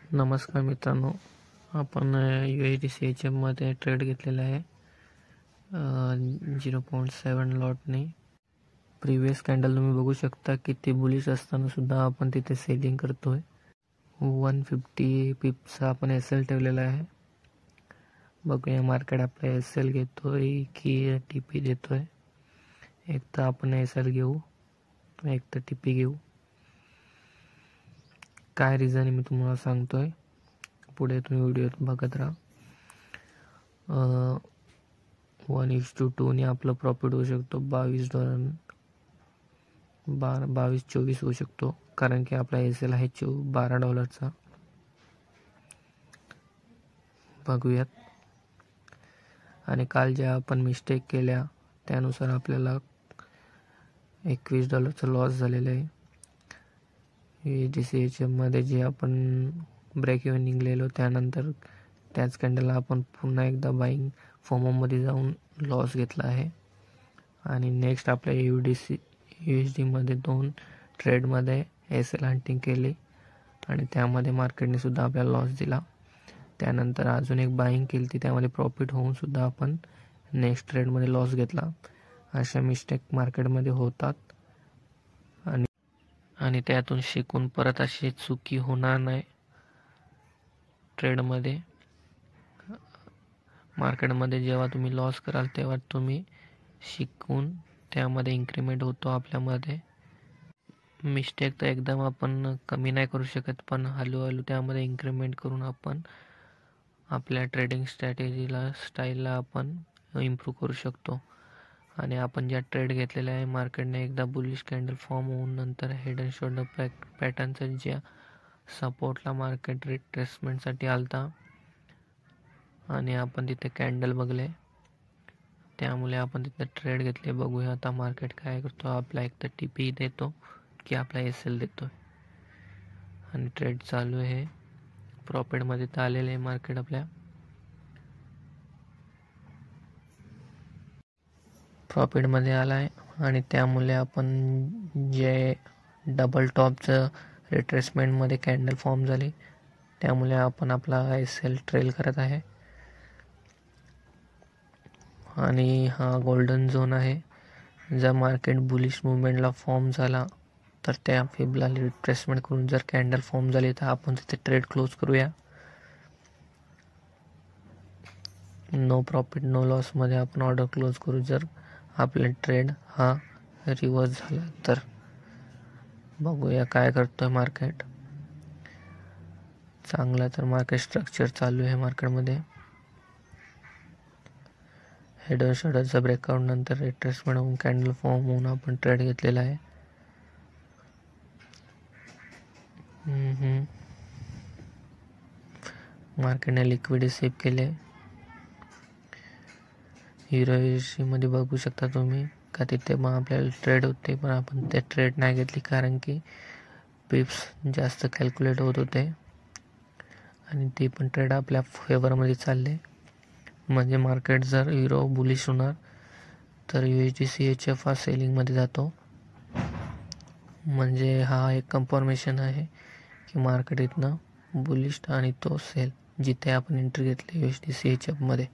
नमस्कार मित्रांनो, आपण USDCH मध्ये ट्रेड घेतलेला आहे 0.7 लॉटने. प्रीवियस कॅन्डल तुम्ही बघू शकता किती बुलिश असताना सुद्धा आपण तिथे सेलिंग करतोय. 150 पिप्सचा आपण SL ठेवलेला आहे. बघूया मार्केट आपला SL घेतोय की TP देतोय. एक तर आपण SL घेऊ, एक तर TP घेऊ. काय रिझन आहे मी तुम्हाला सांगतोय, पुढे तुम्ही व्हिडिओ बघत राहा. 1:2 ने आपलं प्रॉफिट होऊ शकतो $22, 22-24 होऊ शकतो, कारण की आपला SL आहे $12. बघूयात. आणि काल ज्या आपण मिस्टेक केल्या त्यानुसार आपल्याला $21 लॉस झालेला आहे. USDCH मध्ये जे आपण ब्रेक इव्हन निघलेलो त्यानंतर त्याच कॅन्डलला आपण पुन्हा एकदा बाईंग फोमोमध्ये जाऊन लॉस घेतला आहे. आणि नेक्स्ट आपल्या USD मध्ये 2 ट्रेडमध्ये SL हंटिंग केली आणि त्यामध्ये मार्केटने सुद्धा आपल्याला लॉस दिला. त्यानंतर अजून एक बाईंग केली ती, त्यामध्ये प्रॉफिट होऊन सुद्धा आपण नेक्स्ट ट्रेडमध्ये लॉस घेतला. अशा मिस्टेक मार्केटमध्ये होतात आणि त्यातून शिकून परत अशी चुकी होणार नाही. ट्रेडमध्ये मार्केटमध्ये जेव्हा तुम्ही लॉस कराल तेव्हा तुम्ही शिकून त्यामध्ये इन्क्रीमेंट होतो आपल्यामध्ये. मिस्टेक तर एकदम आपण कमी नाही करू शकत, पण हळूहळू त्यामध्ये इन्क्रीमेंट करून आपण आपल्या ट्रेडिंग स्टाईलला आपण इम्प्रूव्ह करू शकतो. आणि आपण ज्या ट्रेड घेतलेल्या आहे मार्केटने एकदा बुलिश कॅन्डल फॉर्म होऊन नंतर हेड अँड शोल्डर पॅटर्नचा ज्या सपोर्टला मार्केट रिट्रेसमेंटसाठी आलता आणि आपण तिथे कॅन्डल बघले, त्यामुळे आपण तिथे ट्रेड घेतले. बघूया आता मार्केट काय करतो, आपला एक तर TP देतो की आपला SL देतो. आणि ट्रेड चालू आहे. प्रॉफिटमध्ये तर आलेले आहे मार्केट आपल्या. प्रॉफिटमध्ये आला आहे आणि त्यामुळे आपण जे डबल टॉपचं रिट्रेसमेंटमध्ये कॅन्डल फॉर्म झाली त्यामुळे आपण आपला SL ट्रेल करत आहे. आणि हा गोल्डन झोन आहे. जर मार्केट बुलिश मुवमेंटला फॉर्म झाला तर त्या फिबला रिट्रेसमेंट करून जर कॅन्डल फॉर्म झाली तर आपण तिथे ट्रेड क्लोज करूया. नो प्रॉफिट नो लॉस मध्ये आपण ऑर्डर क्लोज करू जर आपला ट्रेड हा रिव्हर्स झाला तर. बघूया काय करतोय मार्केट. चांगला तर मार्केट स्ट्रक्चर चालू आहे मार्केटमध्ये. हेड अँड शोल्डरचा ब्रेकआउट नंतर रिट्रेसमेंट होऊन कॅन्डल फॉर्म होऊन आपण ट्रेड घेतलेला आहे. मार्केटने लिक्विडिटी सेव्ह केले. USD मध्ये बघू शकता तुम्ही का तिथे मग आपल्याला ट्रेड होते, पण आपण ते ट्रेड नाही घेतली कारण की पिप्स जास्त कॅल्क्युलेट होत होते आणि ती पण ट्रेड आपल्या फेवरमध्ये चालले. म्हणजे मार्केट जर युरो बुलिश होणार तर USDCHF हा सेलिंगमध्ये जातो. म्हणजे हा एक कन्फर्मेशन आहे की मार्केट इथनं बुलिश आणि तो सेल जिथे आपण एंट्री घेतली USDCHF मध्ये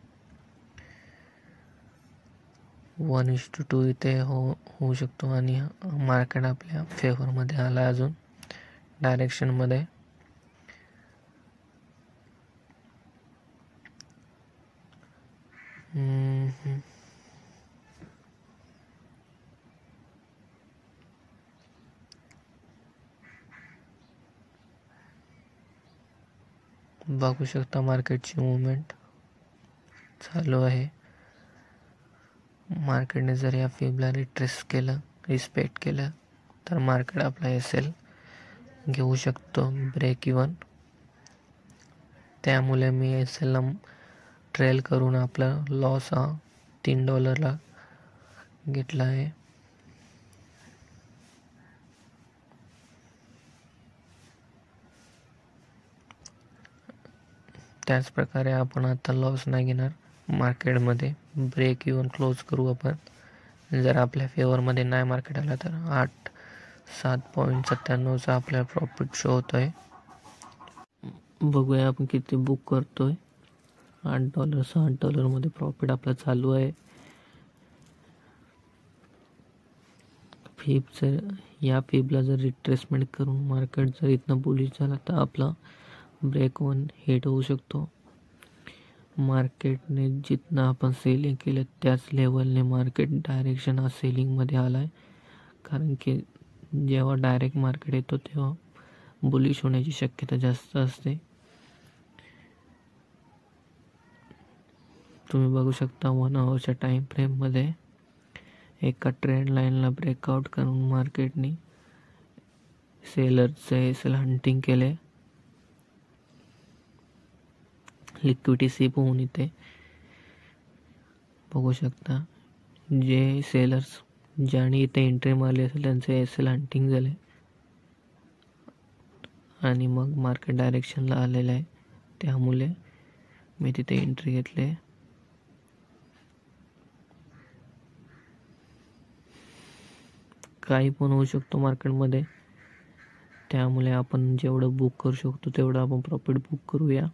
1:2 इथे होऊ शकतो. आणि मार्केट आपल्या फेवरमध्ये आला अजून डायरेक्शनमध्ये. बघू शकता मार्केटची मुवमेंट चालू आहे. मार्केटने जर या फिबला रिस्पेक्ट केलं तर मार्केट आपला SL घेऊ शकतो ब्रेक इव्हन. त्यामुळे मी SL ला ट्रेल करून आपला लॉस हा $3 घेतला आहे. त्याच प्रकारे आपण आता लॉस नाही घेणार. मार्केटमध्ये ब्रेक इव्हन क्लोज करू आपण. जर आपल्या फेवरमध्ये नाही मार्केट आला तर 7.97चा आपल्याला प्रॉफिट शो होतोय. बघूया आपण किती बुक करतोय. $8 $7 मध्ये प्रॉफिट आपला चालू आहे. या फिबला जर रिट्रेसमेंट करून मार्केट जर इथनं बुलिश झाला तर आपला ब्रेक वन हिट होऊ शकतो. मार्केटने जिथनं आपण सेलिंग केलं त्याच लेवलने मार्केट डायरेक्शन हा सेलिंगमध्ये आला आहे. कारण की जेव्हा डायरेक्ट मार्केट येतो तेव्हा बुलिश होण्याची शक्यता जास्त असते. तुम्ही बघू शकता 1 आवरच्या टाइम फ्रेममध्ये एका ट्रेंड लाईनला ब्रेकआउट करून मार्केटने सेलरचे एसएल हंटिंग केले. लिक्विडिटी सीप होऊन इथे बघू शकता जे सेलर्स ज्यांनी इथे एंट्री मारली असेल त्यांचे एसएल हंटिंग झाले आणि मग मार्केट डायरेक्शनला आलेलं आहे. त्यामुळे मी तिथे एंट्री घेतले. काही पण होऊ शकतो मार्केटमध्ये, त्यामुळे आपण जेवढं बुक करू शकतो तेवढं आपण प्रॉफिट बुक करूया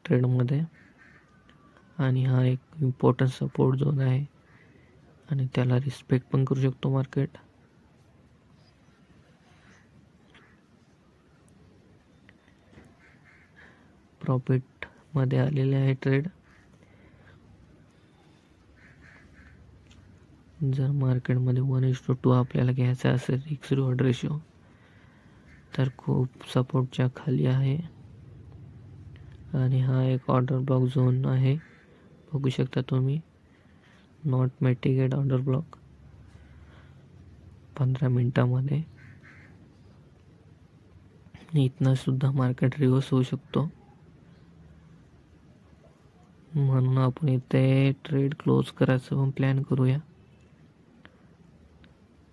ट्रेडमध्ये. आणि हा एक इम्पॉर्टंट सपोर्ट झोन आहे आणि त्याला रिस्पेक्ट पण करू शकतो मार्केट. प्रॉफिट मध्ये आलेले आहे ट्रेड. जर मार्केटमध्ये 1:2 आपल्याला घ्यायचा असेल रिस्क रिवॉर्ड रेशो तर खूप सपोर्टच्या खाली आहे. आणि हा एक ऑर्डर ब्लॉक झोन आहे, बघू शकता तुम्ही. नॉट मिटिगेट ऑर्डर ब्लॉक 15 मिनिटामध्ये. इथनं सुद्धा मार्केट रिव्हर्स होऊ शकतो, म्हणून आपण इथे ट्रेड क्लोज करायचं पण प्लॅन करूया.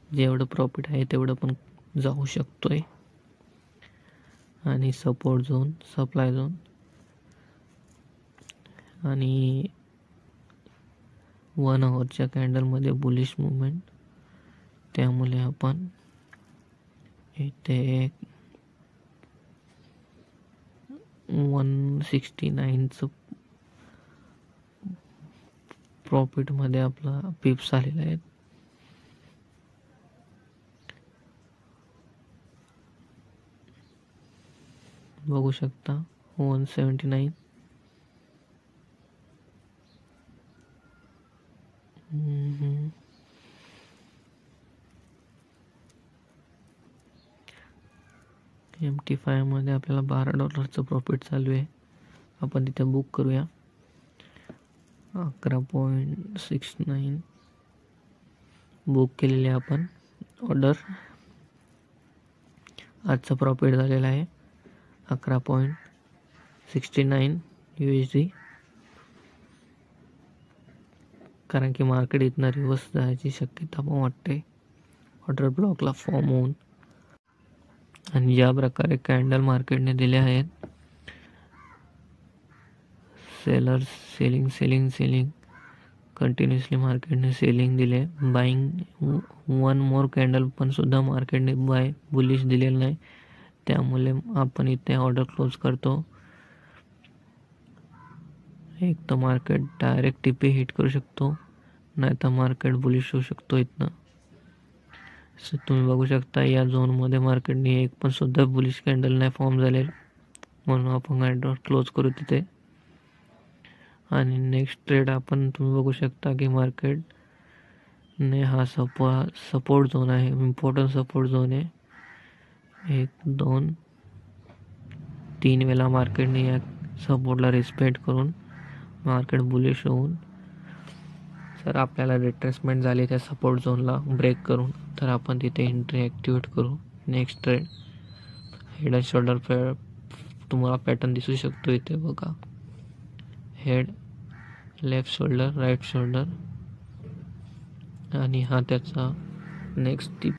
जेवढं प्रॉफिट आहे तेवढं पण जाऊ शकतोय. आणि सपोर्ट झोन, सप्लाय झोन आणि 1 आवरच्या कॅन्डलमध्ये बुलिश मुवमेंट. त्यामुळे आपण इथे 169चं प्रॉफिटमध्ये आपला पिप्स आलेला आहे. बघू शकता 179. MT5 मध्ये आपल्याला $12चं प्रॉफिट चालू आहे. आपण तिथे बुक करूया. 11.69 बुक केलेले आपण ऑर्डर. आजचा प्रॉफिट झालेला आहे 11.69 USD. कारण की मार्केट इथनं रिव्हर्स जायची शक्यता पण वाटते ऑर्डर ब्लॉकला फॉर्म होऊन. आणि ज्या प्रकारे कॅन्डल मार्केटने दिले आहेत, sellers selling selling selling continuously मार्केटने सेलिंग दिले. बाईंग 1 मोर कॅन्डल पण सुद्धा मार्केटने बाय बुलिश दिलेलं नाही. त्यामुळे आपण इथे ऑर्डर क्लोज करतो. एक तर मार्केट डायरेक्ट टीपी हिट करू शकतो, नाही तर मार्केट बुलिश होऊ शकतो इथनं. तुम्ही बघू शकता या झोनमध्ये मार्केटने एक पण सुद्धा बुलिश कॅन्डल नाही फॉर्म झालेला, म्हणून आपण ऑर्डर क्लोज करू तिथे. आणि नेक्स्ट ट्रेड आपण तुम्ही बघू शकता की मार्केटने हा सपोर्ट झोन आहे, इम्पॉर्टंट सपोर्ट झोन आहे. 1 2 3 वेळा मार्केटने या सपोर्टला रिस्पेक्ट करून मार्केट बुलिश होऊन जर आपल्याला रिट्रेसमेंट झाली त्या सपोर्ट झोनला ब्रेक करून, तर आपण तिथे एंट्री ॲक्टिवेट करू. Next trade head and shoulder तुम्हाला पॅटर्न दिसू शकतो इथे बघा. Head, left shoulder, right shoulder आणि हा त्याचा नेक्स्ट टिप